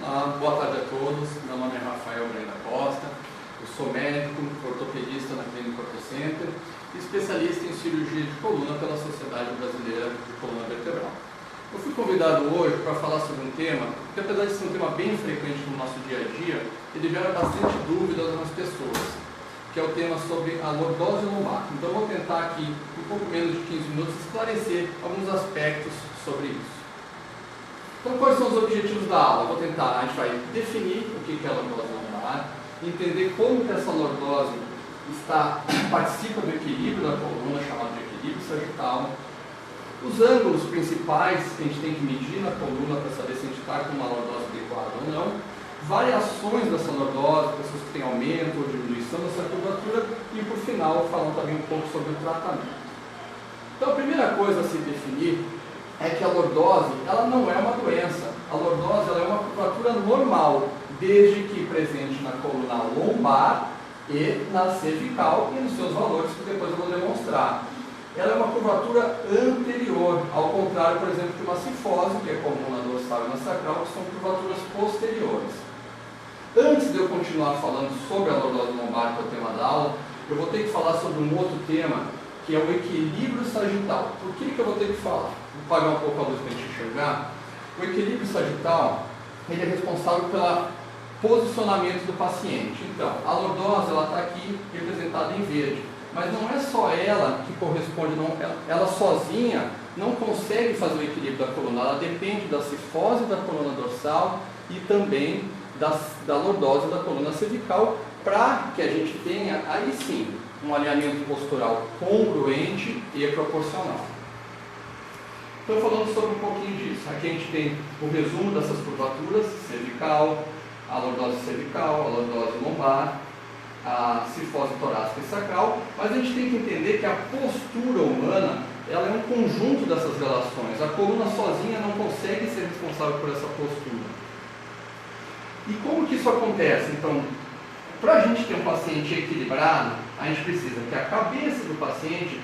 Boa tarde a todos. Meu nome é Rafael Brenda Costa. Eu sou médico, ortopedista na Clínica OrtoCenter e especialista em cirurgia de coluna pela Sociedade Brasileira de Coluna Vertebral. Eu fui convidado hoje para falar sobre um tema que, apesar de ser um tema bem frequente no nosso dia a dia, ele gera bastante dúvidas nas pessoas, que é o tema sobre a lordose lombar. Então eu vou tentar aqui, em pouco menos de 15 minutos, esclarecer alguns aspectos sobre isso. Então, quais são os objetivos da aula? Vou tentar, a gente vai definir o que é a lordose lombar, entender como que essa lordose participa do equilíbrio da coluna, chamado de equilíbrio sagittal, os ângulos principais que a gente tem que medir na coluna para saber se a gente está com uma lordose adequada ou não, variações dessa lordose, pessoas que têm aumento ou diminuição dessa curvatura, e por final, falando também um pouco sobre o tratamento. Então, a primeira coisa a se definir é que a lordose, ela não é uma doença. A lordose, ela é uma curvatura normal, desde que presente na coluna lombar e na cervical e nos seus valores, que depois eu vou demonstrar. Ela é uma curvatura anterior, ao contrário, por exemplo, de uma cifose, que é comum na dorsal e na sacral, que são curvaturas posteriores. Antes de eu continuar falando sobre a lordose lombar, que é o tema da aula, eu vou ter que falar sobre um outro tema, que é o equilíbrio sagittal. Por que eu vou ter que falar? Vou apagar um pouco a luz para a gente enxergar. O equilíbrio sagittal, ele é responsável pelo posicionamento do paciente. Então, a lordose, ela está aqui representada em verde. Mas não é só ela que corresponde, não, ela sozinha não consegue fazer o equilíbrio da coluna. Ela depende da cifose da coluna dorsal e também da lordose da coluna cervical, para que a gente tenha, aí sim, um alinhamento postural congruente e proporcional. Estou falando sobre um pouquinho disso. Aqui a gente tem o resumo dessas curvaturas: cervical, a lordose cervical, a lordose lombar, a cifose torácica e sacral, mas a gente tem que entender que a postura humana, ela é um conjunto dessas relações. A coluna sozinha não consegue ser responsável por essa postura. E como que isso acontece? Então, para a gente ter um paciente equilibrado, a gente precisa que a cabeça do paciente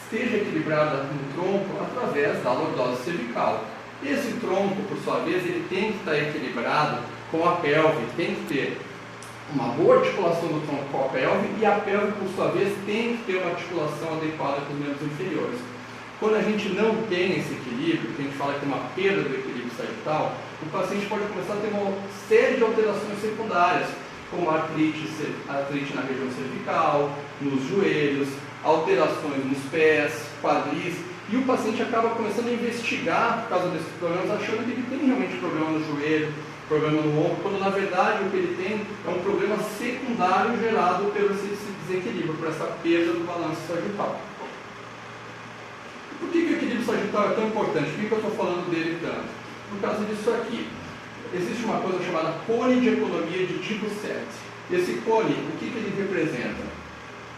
esteja equilibrada no tronco através da lordose cervical. Esse tronco, por sua vez, ele tem que estar equilibrado com a pelve, tem que ter uma boa articulação do tronco com a pelve, e a pelve, por sua vez, tem que ter uma articulação adequada com os membros inferiores. Quando a gente não tem esse equilíbrio, que a gente fala que é uma perda do equilíbrio sagittal, o paciente pode começar a ter uma série de alterações secundárias, como artrite na região cervical, nos joelhos, alterações nos pés, quadris, e o paciente acaba começando a investigar por causa desses problemas, achando que ele tem realmente problema no joelho, problema no ombro, quando na verdade o que ele tem é um problema secundário gerado pelo esse desequilíbrio, por essa perda do balanço sagittal. Por que o equilíbrio sagittal é tão importante? Por que eu estou falando dele tanto? Por causa disso aqui. Existe uma coisa chamada cone de economia de tipo 7. Esse cone, o que ele representa?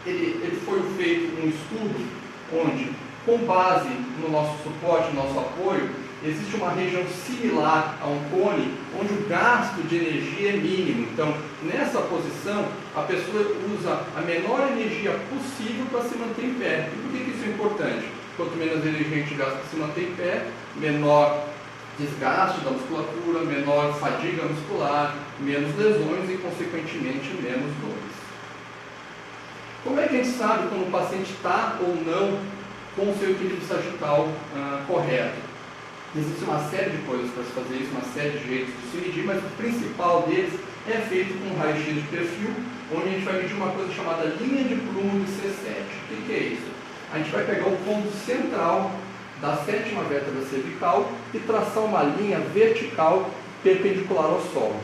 Ele foi feito um estudo onde, com base no nosso suporte, no nosso apoio, existe uma região similar a um cone, onde o gasto de energia é mínimo. Então, nessa posição, a pessoa usa a menor energia possível para se manter em pé. E por que isso é importante? Quanto menos energia a gente gasta para se manter em pé, menor desgaste da musculatura, menor fadiga muscular, menos lesões e, consequentemente, menos dores. Como é que a gente sabe quando o paciente está ou não com o seu equilíbrio sagittal correto? Existe uma série de coisas para se fazer isso, uma série de jeitos de se medir, mas o principal deles é feito com um raio-x de perfil, onde a gente vai medir uma coisa chamada linha de prumo de C7. O que é isso? A gente vai pegar o ponto central da sétima vértebra cervical e traçar uma linha vertical perpendicular ao solo.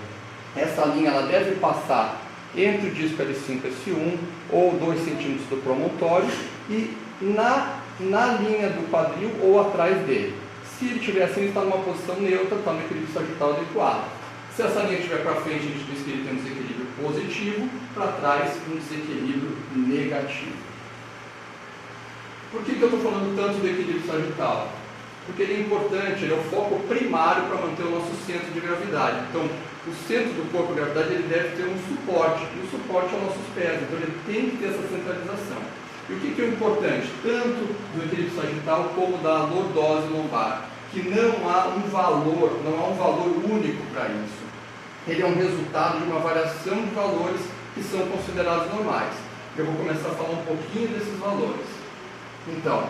Essa linha ela deve passar entre o disco L5 e S1 ou 2 centímetros do promontório e na linha do quadril ou atrás dele. Se ele estiver assim, ele está numa posição neutra, está no equilíbrio sagittal adequado. Se essa linha estiver para frente, a gente diz que ele tem um desequilíbrio positivo, para trás um desequilíbrio negativo. Por que eu estou falando tanto do equilíbrio sagittal? Porque ele é importante, ele é o foco primário para manter o nosso centro de gravidade. Então, o centro do corpo de gravidade ele deve ter um suporte, e o suporte é os nossos pés, então ele tem que ter essa centralização. E o que é importante, tanto do equilíbrio sagittal como da lordose lombar? Que não há um valor único para isso. ele é um resultado de uma variação de valores que são considerados normais. Eu vou começar a falar um pouquinho desses valores. Então,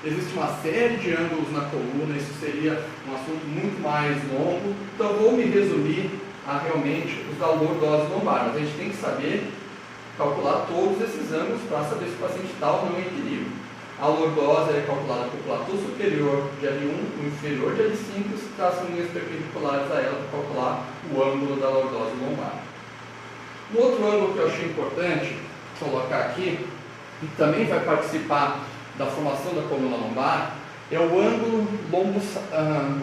existe uma série de ângulos na coluna, isso seria um assunto muito mais longo, então vou me resumir a realmente os da lordose lombar. Mas a gente tem que saber calcular todos esses ângulos para saber se o paciente está ou não em equilíbrio. A lordose é calculada por platô superior de L1 e inferior de L5, e se traçam linhas perpendiculares a ela para calcular o ângulo da lordose lombar. Um outro ângulo que eu achei importante colocar aqui, e também vai participar da formação da coluna lombar, é o ângulo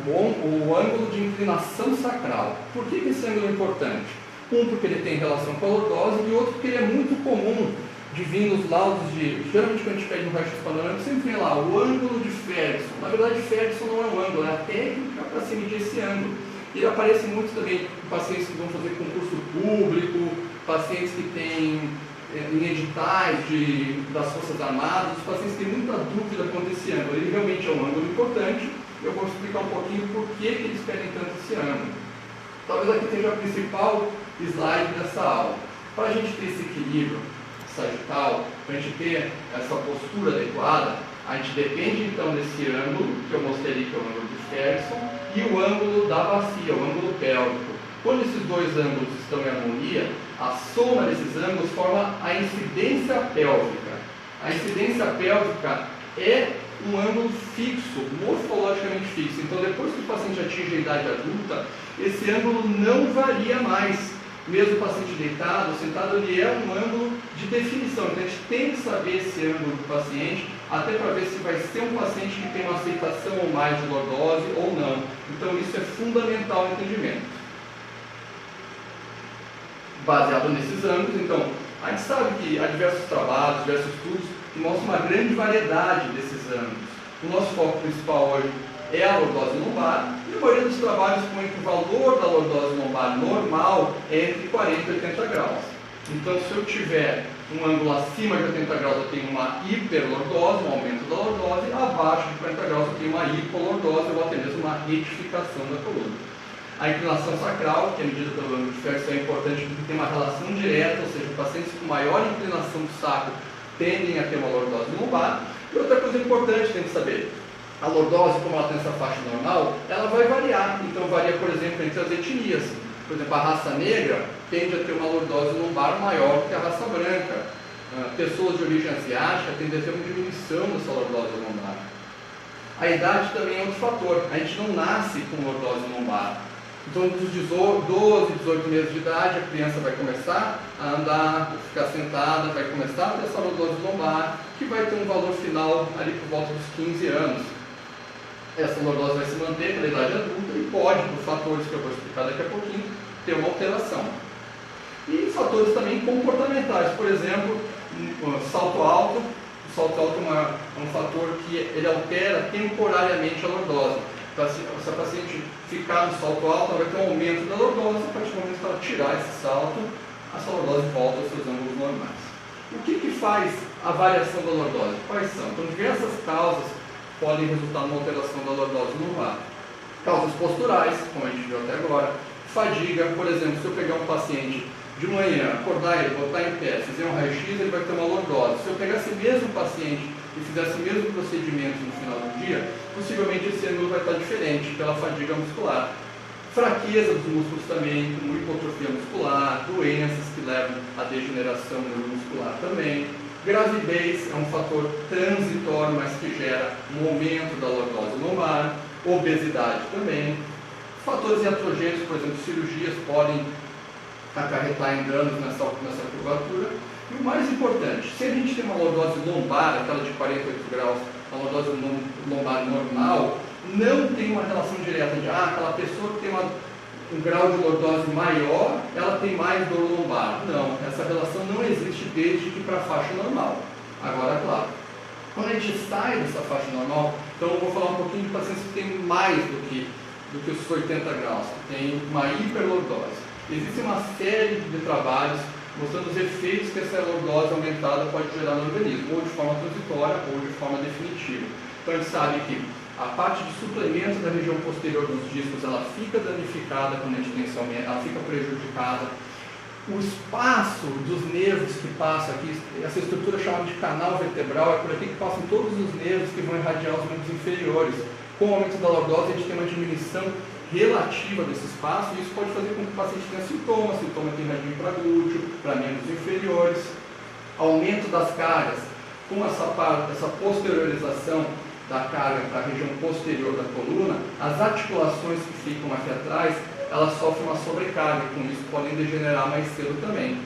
o ângulo de inclinação sacral. Por que esse ângulo é importante? Um, porque ele tem relação com a lordose, e outro, porque ele é muito comum de vir nos laudos de... Geralmente, quando a gente pede no raio-x panorâmico, sempre vem lá o ângulo de Ferguson. Na verdade, Ferguson não é um ângulo, é a técnica para se medir esse ângulo. Ele aparece muito também em pacientes que vão fazer concurso público, pacientes que têm em editais das Forças Armadas, os pacientes têm muita dúvida quanto a esse ângulo. Ele realmente é um ângulo importante. Eu vou explicar um pouquinho por que eles pedem tanto esse ângulo. Talvez aqui seja a principal slide dessa aula. Para a gente ter esse equilíbrio sagital, para a gente ter essa postura adequada, a gente depende então desse ângulo, que eu mostrei ali, que é o ângulo de Ferguson, e o ângulo da bacia, o ângulo pélvico. Quando esses dois ângulos estão em harmonia, a soma desses ângulos forma a incidência pélvica. A incidência pélvica é um ângulo fixo, morfologicamente fixo. Então, depois que o paciente atinge a idade adulta, esse ângulo não varia mais. Mesmo o paciente deitado, sentado, ele é um ângulo de definição. Então, a gente tem que saber esse ângulo do paciente, até para ver se vai ser um paciente que tem uma aceitação ou mais de lordose ou não. Então, isso é fundamental no entendimento. Baseado nesses ângulos, então, a gente sabe que há diversos trabalhos, diversos estudos que mostram uma grande variedade desses ângulos. O nosso foco principal hoje é a lordose lombar, e a maioria dos trabalhos põe que o valor da lordose lombar normal é entre 40 e 80 graus. Então, se eu tiver um ângulo acima de 80 graus, eu tenho uma hiperlordose, um aumento da lordose, abaixo de 40 graus, eu tenho uma hipolordose, ou até mesmo uma retificação da coluna. A inclinação sacral, que é medida pelo ângulo de Ferguson, é importante porque tem uma relação direta, ou seja, pacientes com maior inclinação do sacro tendem a ter uma lordose lombar. E outra coisa importante tem que saber, a lordose, como ela tem essa faixa normal, ela vai variar. Então varia, por exemplo, entre as etnias. Por exemplo, a raça negra tende a ter uma lordose lombar maior do que a raça branca. Pessoas de origem asiática tendem a ter uma diminuição dessa lordose lombar. A idade também é outro fator. A gente não nasce com lordose lombar. Então, dos 12, 18 meses de idade, a criança vai começar a andar, ficar sentada, vai começar a ter essa lordose lombar, que vai ter um valor final ali por volta dos 15 anos. Essa lordose vai se manter pela idade adulta e pode, por fatores que eu vou explicar daqui a pouquinho, ter uma alteração. E fatores também comportamentais, por exemplo, salto alto. O salto alto é um fator que ele altera temporariamente a lordose. Se a paciente ficar no salto alto, ela vai ter um aumento da lordose, a partir do momento que ela tirar esse salto, a sua lordose volta aos seus ângulos normais. O que faz a variação da lordose? Quais são? Então, diversas causas podem resultar numa alteração da lordose lombar. Causas posturais, como a gente viu até agora. Fadiga, por exemplo, se eu pegar um paciente de manhã, acordar ele, botar em pé, fizer um raio-x, ele vai ter uma lordose. Se eu pegar esse mesmo paciente e fizesse o mesmo procedimento no final do dia, possivelmente esse ângulo vai estar diferente pela fadiga muscular. Fraqueza dos músculos também, como hipotrofia muscular, doenças que levam à degeneração neuromuscular também. Gravidez é um fator transitório, mas que gera um aumento da lordose lombar. Obesidade também. Fatores iatrogênicos, por exemplo, cirurgias podem acarretar em danos nessa curvatura. E o mais importante, se a gente tem uma lordose lombar, aquela de 48 graus, uma lordose lombar normal, não tem uma relação direta de aquela pessoa que tem um grau de lordose maior, ela tem mais dor lombar. Não, essa relação não existe desde que para a faixa normal. Agora, claro, quando a gente sai dessa faixa normal, então eu vou falar um pouquinho de pacientes que têm mais do que os 80 graus, que têm uma hiperlordose. Existe uma série de trabalhos mostrando os efeitos que essa lordose aumentada pode gerar no organismo, ou de forma transitória ou de forma definitiva. Então a gente sabe que A parte de suplemento da região posterior dos discos, ela fica danificada quando a gente tem esse aumento, ela fica prejudicada. O espaço dos nervos que passam aqui, essa estrutura chamada de canal vertebral, é por aqui que passam todos os nervos que vão irradiar os membros inferiores. Com o aumento da lordose, a gente tem uma diminuição relativa desse espaço, e isso pode fazer com que o paciente tenha sintomas que irradia para glúteo, para membros inferiores. Aumento das cargas, com essa posteriorização da carga para a região posterior da coluna, as articulações que ficam aqui atrás, elas sofrem uma sobrecarga, e com isso podem degenerar mais cedo também.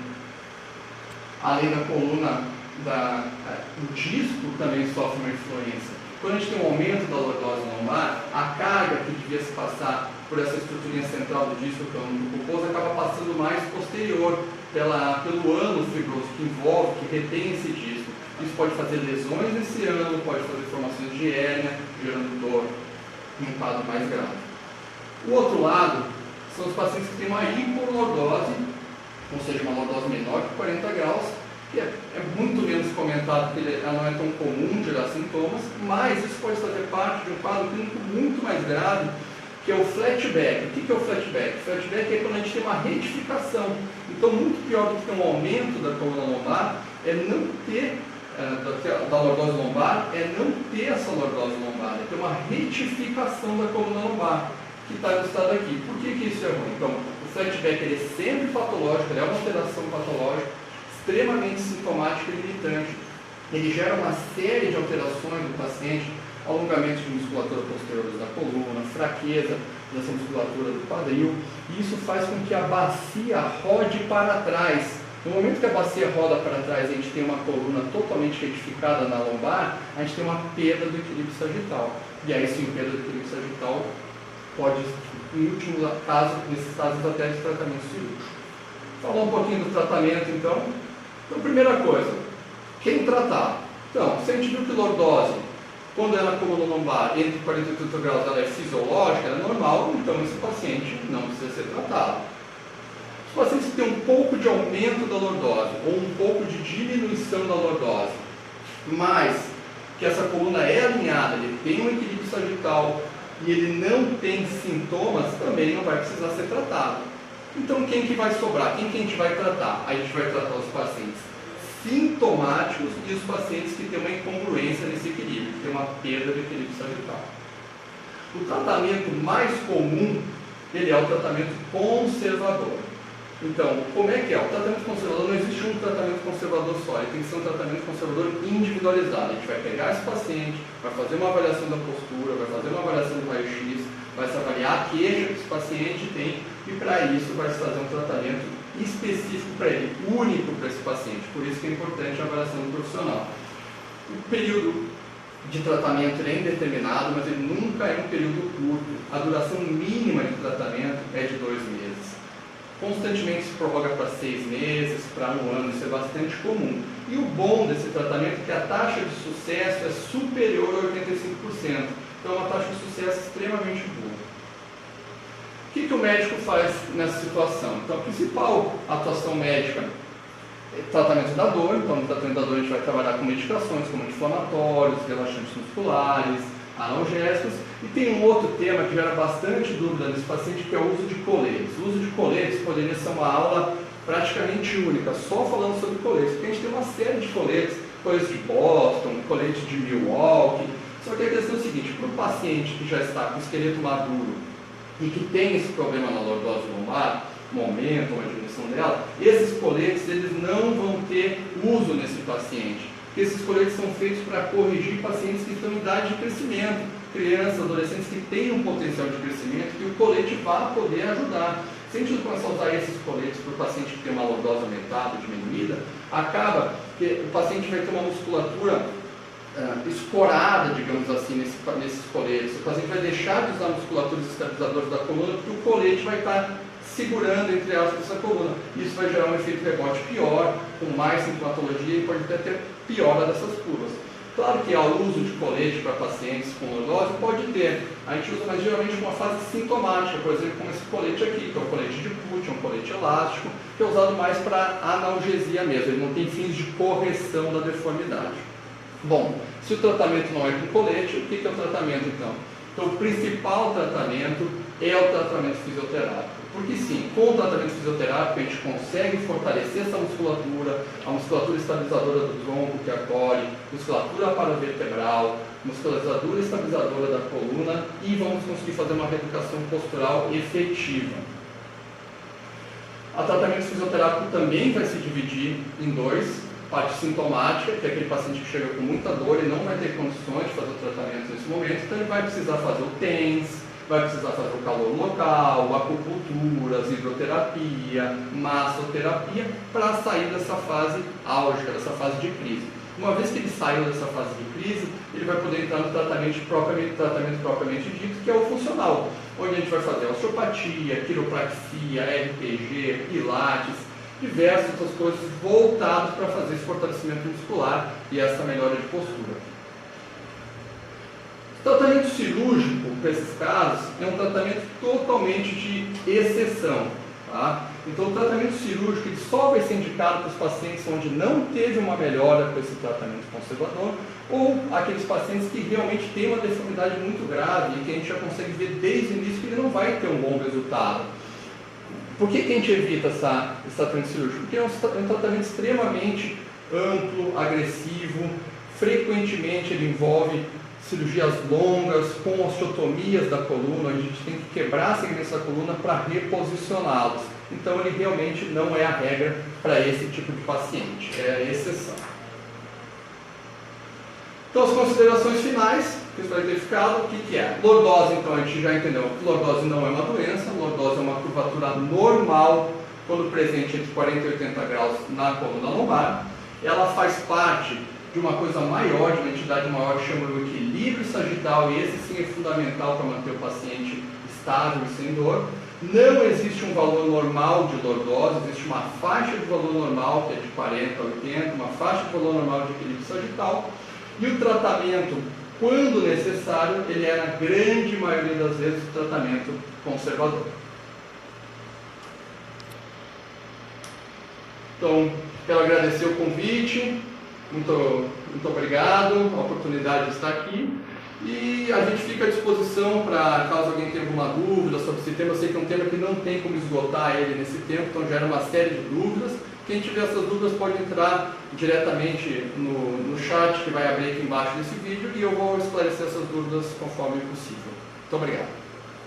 Além da coluna, o disco também sofre uma influência. Quando a gente tem um aumento da lordose lombar, a carga que devia se passar por essa estruturinha central do disco, que é o ânus pulposo, acaba passando mais posterior pelo ânus fibroso que envolve, que retém esse disco. Isso pode fazer lesões nesse ânus, pode fazer formações de hérnia, gerando dor em um quadro mais grave. O outro lado são os pacientes que têm uma hipoliordose, ou seja, uma lordose menor que 40 graus, que é muito menos comentado, porque ela não é tão comum gerar sintomas, mas isso pode fazer parte de um quadro clínico muito mais grave, que é o flatback. O que é o flatback? O flatback é quando a gente tem uma retificação. Então, muito pior do que ter um aumento da coluna lombar, é não ter, da lordose lombar, é não ter essa lordose lombar, é ter uma retificação da coluna lombar, que está ilustrado aqui. Por que isso é ruim? Então, o flatback ele é sempre patológico, ele é uma alteração patológica, extremamente sintomática e limitante. Ele gera uma série de alterações do paciente, alongamento de musculatura posterior da coluna, fraqueza dessa musculatura do quadril, e isso faz com que a bacia rode para trás. No momento que a bacia roda para trás e a gente tem uma coluna totalmente retificada na lombar, a gente tem uma perda do equilíbrio sagital. E aí sim, perda do equilíbrio sagital pode, em último caso, nesses casos até de tratamento cirúrgico. Falar um pouquinho do tratamento, então. Então, primeira coisa, quem tratar? Então, se a gente viu que lordose, quando é na coluna lombar, entre 40 e 30 graus, ela é fisiológica, ela é normal, então esse paciente não precisa ser tratado. Os pacientes que têm um pouco de aumento da lordose, ou um pouco de diminuição da lordose, mas que essa coluna é alinhada, ele tem um equilíbrio sagital e ele não tem sintomas, também não vai precisar ser tratado. Então, quem que vai sobrar? Quem que a gente vai tratar? A gente vai tratar os pacientes sintomáticos e os pacientes que têm uma incongruência nesse equilíbrio, que tem uma perda do equilíbrio sagital. O tratamento mais comum, ele é o tratamento conservador. Então, como é que é? O tratamento conservador, não existe um tratamento conservador só, ele tem que ser um tratamento conservador individualizado. A gente vai pegar esse paciente, vai fazer uma avaliação da postura, vai fazer uma avaliação do raio-x, vai se avaliar a queixa que esse paciente tem e para isso vai se fazer um tratamento específico para ele, único para esse paciente. Por isso que é importante a avaliação do profissional. O período de tratamento ele é indeterminado, mas ele nunca é um período curto. A duração mínima de tratamento é de 2 meses. Constantemente se prorroga para 6 meses, para 1 ano, isso é bastante comum. E o bom desse tratamento é que a taxa de sucesso é superior a 85%. Então é uma taxa de sucesso extremamente boa. O que o médico faz nessa situação? Então a principal atuação médica é tratamento da dor. Então no tratamento da dor a gente vai trabalhar com medicações como anti-inflamatórios, relaxantes musculares, analgésicos. E tem um outro tema que gera bastante dúvida nesse paciente, que é o uso de coletes. O uso de coletes poderia ser uma aula praticamente única, só falando sobre coletes, porque a gente tem uma série de coletes, coletes de Boston, coletes de Milwaukee. Só que a questão é o seguinte, para o paciente que já está com esqueleto maduro e que tem esse problema na lordose lombar, um aumento, uma diminuição dela, esses coletes eles não vão ter uso nesse paciente. Porque esses coletes são feitos para corrigir pacientes que estão em idade de crescimento, crianças, adolescentes que têm um potencial de crescimento e o colete vai poder ajudar. Se a gente começar a usar esses coletes para o paciente que tem uma lordose aumentada, diminuída, acaba que o paciente vai ter uma musculatura escorada, digamos assim, nesses coletes. O paciente vai deixar de usar musculaturas estabilizadoras da coluna porque o colete vai estar segurando, entre aspas, essa coluna. Isso vai gerar um efeito rebote pior, com mais sintomatologia e pode até ter piora dessas curvas. Claro que o uso de colete para pacientes com lordose pode ter. A gente usa, mas geralmente com uma fase sintomática, por exemplo, como esse colete aqui, que é um colete de Put, um colete elástico, que é usado mais para analgesia mesmo. Ele não tem fins de correção da deformidade. Bom, Se o tratamento não é com colete, o que é o tratamento então? Então o principal tratamento é o tratamento fisioterápico. Porque sim, com o tratamento fisioterápico a gente consegue fortalecer essa musculatura, a musculatura estabilizadora do tronco, que é a core, musculatura paravertebral, musculatura estabilizadora da coluna e vamos conseguir fazer uma reeducação postural efetiva. O tratamento fisioterápico também vai se dividir em dois: parte sintomática, que é aquele paciente que chega com muita dor e não vai ter condições de fazer o tratamento nesse momento, então ele vai precisar fazer o TENS, vai precisar fazer o calor local, acupunturas, hidroterapia, massoterapia, para sair dessa fase álgica, dessa fase de crise. Uma vez que ele saiu dessa fase de crise, ele vai poder entrar no tratamento propriamente dito, que é o funcional, onde a gente vai fazer osteopatia, quiropraxia, RPG, pilates, diversas outras coisas voltadas para fazer esse fortalecimento muscular e essa melhora de postura. O tratamento cirúrgico, para esses casos, é um tratamento totalmente de exceção. Tá? Então, o tratamento cirúrgico ele só vai ser indicado para os pacientes onde não teve uma melhora com esse tratamento conservador ou aqueles pacientes que realmente têm uma deformidade muito grave e que a gente já consegue ver desde o início que ele não vai ter um bom resultado. Por que a gente evita esse tratamento cirúrgico? Porque é um tratamento extremamente amplo, agressivo, frequentemente ele envolve cirurgias longas, com osteotomias da coluna, onde a gente tem que quebrar a segmentação da coluna para reposicioná-los. Então ele realmente não é a regra para esse tipo de paciente, é a exceção. Então as considerações finais que você vai ter ficado, o que é? Lordose, então a gente já entendeu que lordose não é uma doença, lordose é uma curvatura normal quando presente entre 40 e 80 graus na coluna lombar. Ela faz parte de uma coisa maior, de uma entidade maior, que chama o equilíbrio sagital, e esse sim é fundamental para manter o paciente estável e sem dor. Não existe um valor normal de lordose, existe uma faixa de valor normal, que é de 40 a 80, uma faixa de valor normal de equilíbrio sagital, e o tratamento, quando necessário, ele é na grande maioria das vezes o tratamento conservador. Então, quero agradecer o convite. Muito obrigado, a oportunidade de estar aqui, e a gente fica à disposição para caso alguém tenha alguma dúvida sobre esse tema. Eu sei que é um tema que não tem como esgotar ele nesse tempo, então gera uma série de dúvidas. Quem tiver essas dúvidas pode entrar diretamente no chat que vai abrir aqui embaixo desse vídeo e eu vou esclarecer essas dúvidas conforme possível. Muito obrigado.